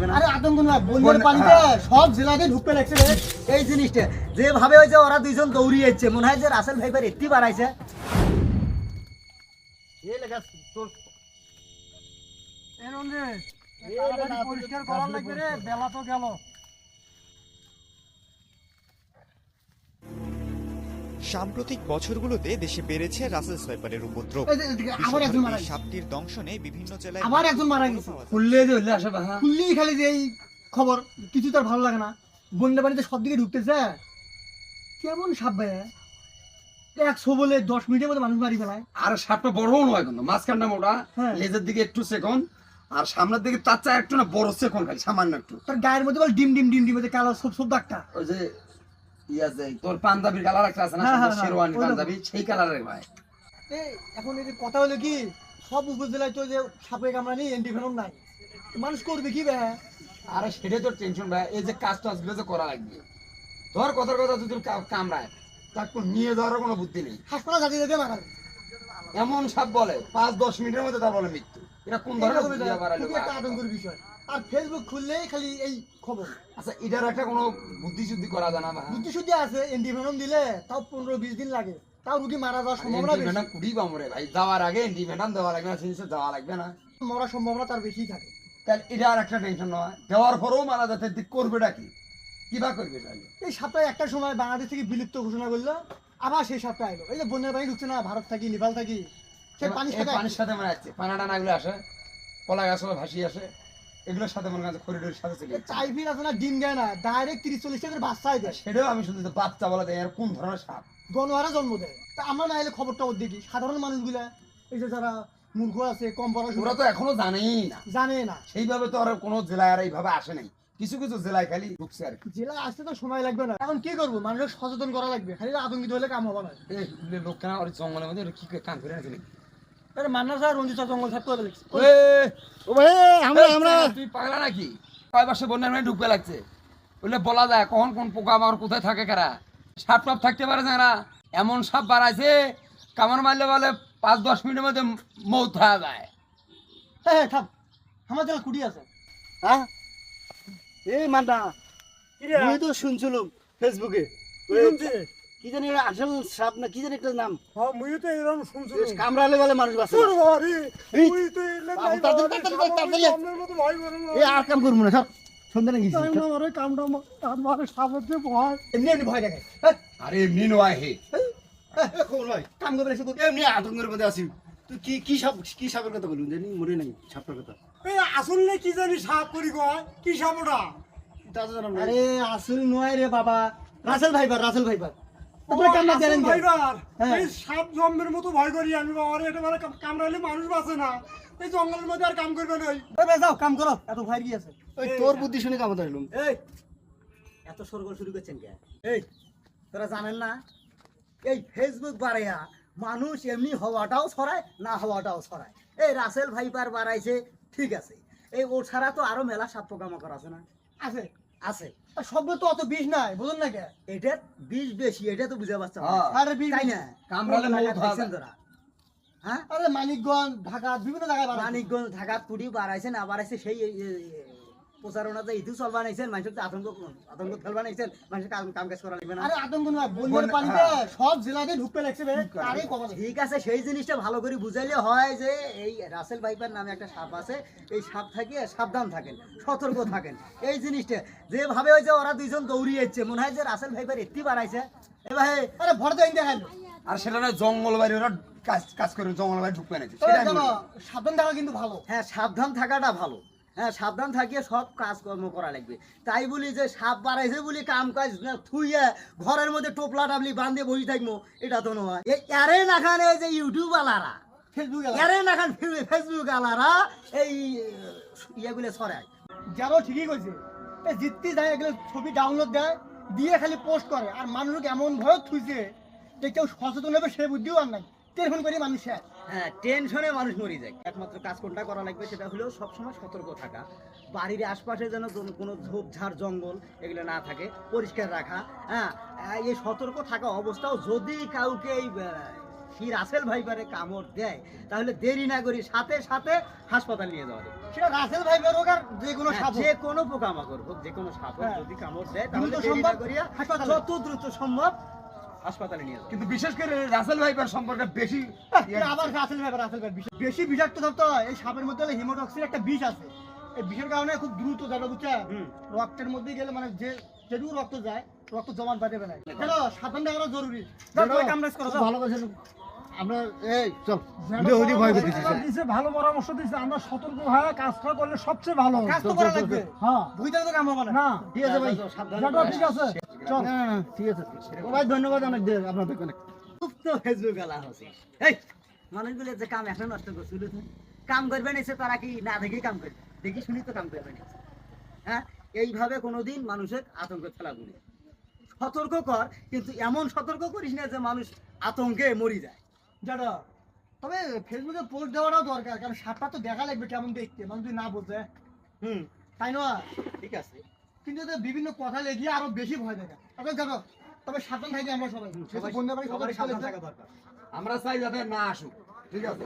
লাগবে না। আরে আতঙ্ক না, বন্যার পানিতে সব জেলাতে ঢুকতে লাগছে রে। এই জিনিসটা যেভাবে হয়েছে ওরা দুইজন দৌড়িয়েছে, মনে হয় যে রাসেল ভাইপার এত্তি বাড়াইছে। এই লেখা তোর এর মধ্যে তাড়াতাড়ি পরিষ্কার করা লাগবে রে, বেলা তো গেল। সাম্প্রতিক বছরগুলোতে দেশে বেড়েছে রাসেল সোয়াইপারের উপদ্রব। আবার একজন মারা এই গেছে, সাপটির দংশনে বিভিন্ন জেলায় আবার একজন মারা গেছে। খুললে যে হইলে আসে বাহা। খুললেই খালি যে এই খবর, কিছু তার ভালো লাগে না। বন্যা পানিতে সব দিকে ঢুকতেছে, কেমন সাপ ভাই? 100 বলে 10 মিনিটের মধ্যে মানুষ মারি ফেলায়। আর সাপটা বড়ও নয় কিন্তু মাঝখানটা মোটা, হ্যাঁ। লেজের দিকে একটু সেকন, আর সামনের দিকে তার চা একটু না বড় সেকন, খালি সামান্য একটু। তার গায়ের মধ্যে বল ডিম ডিম ডিম ডিম মধ্যে কালো সব সব দাগটা। ওই যে ইয়া যে তোর পাঞ্জাবির কালার একটা আছে না, হ্যাঁ, হ্যাঁ, শেরওয়ানি ওই পাঞ্জাবি, সেই কালারের ভাই। এই এখন এই যে কথা হলো কি, সব উপজেলায় তো যে সাপে কামড়ানি অ্যান্টিভেনম নাই, মানুষ করবে কি ভাই? আরে সেটাই তোর টেনশন ভাই, এই যে কাজ টাজগুলো যে করা লাগবে, ধর কথার কথা যদি কামড়ায় তাকে নিয়ে যাওয়ার কোনো বুদ্ধি নেই। হাসপাতাল জাতি জাতি মারা এমন সাপ বলে 5-10 মিনিটের মধ্যে তার বলে মৃত্যু। এটা কোন ধরনের বুদ্ধি বাড়াইলো? খুবই একটা আতঙ্কের বিষয়। আর ফেসবুক খুললেই খালি এই খবর। আচ্ছা এটার একটা কোনো বুদ্ধি শুদ্ধি করা যায় না? বুদ্ধি শুদ্ধি আছে, অ্যান্টিভেনম দিলে তাও 15-20 দিন লাগে, তাও রুগী মারা যাওয়ার সম্ভাবনা বেশি। ম্যাডাম কুড়ি বামরে ভাই, যাওয়ার আগে ম্যাডাম দেওয়া লাগবে না, জিনিসে যাওয়া লাগবে না, মরার সম্ভাবনা তার বেশি থাকে। তাহলে এটা আর একটা টেনশন নয়। দেওয়ার পরেও মারা যাতে দিক করবেটা কি, কিবা করবে তাহলে? এই সাপটা একটা সময় বাংলাদেশ থেকে বিলুপ্ত ঘোষণা করলো, আবার সেই সাপটা এলো। এই যে বন্যার পানি ঢুকছে না, ভারত থাকি নেপাল থাকি, সেই পানির সাথে পানির সাথে মনে যাচ্ছে, পানাটা নাগুলো আসে, কলা গাছ ভাসি আসে, এগুলোর সাথে মনে কাছে করিডোরের সাথে চলে যাচ্ছে। টাইফিড আছে না, ডিম দেয় না, ডাইরেক্ট 30-40 টাকার বাচ্চাই দেয়। সেটাও আমি শুনছি যে বাচ্চা বলা যায়, এর কোন ধরনের সাপ? গণহারে জন্ম দেয়। তা আমরা না এলে খবরটা ওর দেখি, সাধারণ মানুষগুলা এই যে যারা মূর্খ আছে, কম ওরা পড়াশোনা তো এখনো জানেই না, জানে না। সেইভাবে তো আর কোনো জেলায় আর এইভাবে আসে নাই, কিছু কিছু জেলায় খালি ঢুকছে আর কি। জেলায় আসতে তো সময় লাগবে না। এখন কি করবো, মানুষকে সচেতন করা লাগবে, খালি আতঙ্কিত হলে কাম হবে না। এই লোক কেন আর জঙ্গলের মধ্যে কি কাম করে আছে নাকি? আরে মান্না স্যার রঞ্জিত স্যার জঙ্গল সাফ করে লিখছে। ও ভাই আমরা তুই পাগলা নাকি? কয় বছর বন্যার মধ্যে ঢুকবে লাগছে, বললে বলা যায় কখন কোন পোকা আমার কোথায় থাকে কারা? সাপ টাপ থাকতে পারে না, এমন সাপ বাড়াইছে কামড় মারলে বলে 5-10 মিনিটের মধ্যে মৌত হয়ে যায়। হ্যাঁ থাক, আমার জেলা কুটি আছে। হ্যাঁ এই মান্না, আমি তো শুনছিলাম ফেসবুকে কি জানি আসল সাপ না কি জানি একটা নাম, মুই তো এরকম শুনছি, কামড়ালে বলে মানুষ বাঁচে না। মুই তো এলে এই আর কাম করবো না, সব সন্ধ্যা নাকি আমারে কামটা আমারে সামনে ভয়, এমনি এমনি ভয় দেখায়। আরে এমনি নয় হে, কাম করবে শুধু এমনি আতঙ্কের মধ্যে আছি। তুই কি সাপের কথা বলুন জানি, মরে নাই সাপটার কথা। আসলে কি জানি সাপ করি কয় কি সাপ ওটা? তা তো জানাম না। আরে আসল নয় রে বাবা, রাসেল ভাইবার, রাসেল ভাইবার। তোমরা কান্না জানেন ভাইবার, এই সাপ জম্মের মতো ভয় করি আমি বাবা রে। এটা মানে কামড়ালে মানুষ বাঁচে না, এই জঙ্গলের মধ্যে আর কাম করবে না। ওই যাও কাম করো, এত ভয় কি আছে? ওই তোর বুদ্ধি শুনে কামড় দিলাম। এই এত সরগোল শুরু করছেন কে? এই তোরা জানেন না, এই ফেসবুক বাড়াইয়া মানুষ এমনি হওয়াটাও ছড়ায়, না হওয়াটাও ছড়ায়। এই রাসেল ভাইপার বাড়াইছে ঠিক আছে, এই ও ছাড়া তো আরো মেলা সাপ পোকামাকড় আছে না? আছে আছে, সব তো অত বিষ নাই, বুঝুন না কে? এটা বিষ বেশি, এটা তো বুঝা পারছ। আরে বিষ তাই না, কামড়ালে মৌত হয়ে যায়। তোরা হ্যাঁ? আরে মানিকগঞ্জ, ঢাকা, বিভিন্ন জায়গায় মানিকগঞ্জ ঢাকা কুড়ি বাড়াইছে না বাড়াইছে, সেই প্রচারণাতে ইতি চল বানাইছেন, মানুষের আতঙ্ক ফেল বানাইছেন, মানুষের কাম কাজ করা লাগবে না। আরে আতঙ্ক নয়, বন্যার পানিতে সব জেলাতে ঢুকতে লাগছে রে। আরে ঠিক আছে, সেই জিনিসটা ভালো করে বুঝাইলে হয় যে এই রাসেল ভাইপার নামে একটা সাপ আছে, এই সাপ থেকে সাবধান থাকেন, সতর্ক থাকেন। এই জিনিসটা যেভাবে হয়েছে ওরা দুইজন দৌড়িয়েছে, মনে হয় যে রাসেল ভাইপার এত্তি বাড়াইছে। এ ভাই আরে ভর দেন দেখান। আর সেটা না জঙ্গল বাড়ি, ওরা কাজ করে জঙ্গল বাড়ি ঢুকবে নাকি? সাবধান থাকা কিন্তু ভালো। হ্যাঁ সাবধান থাকাটা ভালো, হ্যাঁ সাবধান থাকিয়ে সব কাজকর্ম করা লাগবে। তাই বলি যে সাপ বাড়াইছে বলি কাম কাজ থুইয়া ঘরের মধ্যে টোপলা টাবলি বাঁধিয়ে বসে থাকবো, এটা তো নয়। এরে না খান এই যে ইউটিউব আলারা, ফেসবুক এরে না খান ফেসবুক আলারা এই ইয়েগুলো ছড়ায়। যারও ঠিকই কইছে, এই জিততে যায় এগুলো ছবি ডাউনলোড দেয়, দিয়ে খালি পোস্ট করে, আর মানুষকে এমন ভয় থুইছে যে কেউ সচেতন হবে সে বুদ্ধিও আর নাই, টেলিফোন করে মানুষ। হ্যাঁ টেনশনে মানুষ মরে যায়। একমাত্র কাজ কোনটা করা লাগবে, সেটা হলো সবসময় সতর্ক থাকা, বাড়ির আশপাশে যেন কোনো ঝোপঝাড় জঙ্গল এগুলো না থাকে, পরিষ্কার রাখা। হ্যাঁ এই সতর্ক থাকা অবস্থাও যদি কাউকে এই সেই রাসেল ভাইপারে কামড় দেয় তাহলে দেরি না করি সাথে সাথে হাসপাতাল নিয়ে যাওয়া যায়। সেটা রাসেল ভাইপার হোক আর যে কোনো সাপ হোক। যে কোনো পোকামাকড় হোক, যে কোনো সাপ হোক, হ্যাঁ। যদি কামড় দেয় তাহলে দ্রুত দেরি না সম্ভব করিয়া হাসপাতালে। যত দ্রুত সম্ভব হাসপাতালে নিয়ে যাওয়া। কিন্তু বিশেষ করে রাসেল ভাইপার সম্পর্কে বেশি এটা আবার রাসেল ভাইপার বেশি বিষাক্ত ধরতো এই সাপের মধ্যে হলো হিমোটক্সিন একটা বিষ আছে। এই বিষের কারণে খুব দ্রুত যাবে বুঝছে, হুম। রক্তের মধ্যে গেলে মানে যেটুকু রক্ত যায় রক্ত জমাট বাঁধবে না। চলো সাবধান থাকা জরুরি। কামড়াস করো ভালো করেছেন আমরা এই চল ভালো পরামর্শ দিচ্ছে, আমরা সতর্ক হয়ে কাজটা করলে সবচেয়ে ভালো। কাজ তো করা লাগবে। হ্যাঁ ভুইতে তো কামড়াবো না। না ঠিক আছে ভাই সাবধানে যাবো, ঠিক আছে চল। না, না, না, ঠিক আছে ও ভাই ধন্যবাদ অনেক আপনাদের অনেক। খুব তো ফেসবুক গালা হচ্ছে। এই মানুষগুলো যে কাম এখন নষ্ট করছিল, কাম করবে না তারা কি না দেখি কাম করবে, দেখি শুনি তো কাম করবে না। হ্যাঁ, এইভাবে কোনোদিন মানুষের আতঙ্ক ফেলাবো না। সতর্ক কর, কিন্তু এমন সতর্ক করিস না যে মানুষ আতঙ্কে মরি যায়। যারা তবে ফেসবুকে পোস্ট দেওয়াটাও দরকার, কারণ সাপটা তো দেখা লাগবে কেমন দেখতে, মানুষ যদি না বোঝে, হুম, তাই না? ঠিক আছে। কিন্তু এতে বিভিন্ন কথা লেগে আরো বেশি ভয় দেখা। যাবো তবে সাবধান থাকি আমরা সবাই। সবাই বন্যা বাড়ি সবারই সবাই সাবধান থাকা দরকার। আমরা চাই যাতে না আসুক, ঠিক আছে।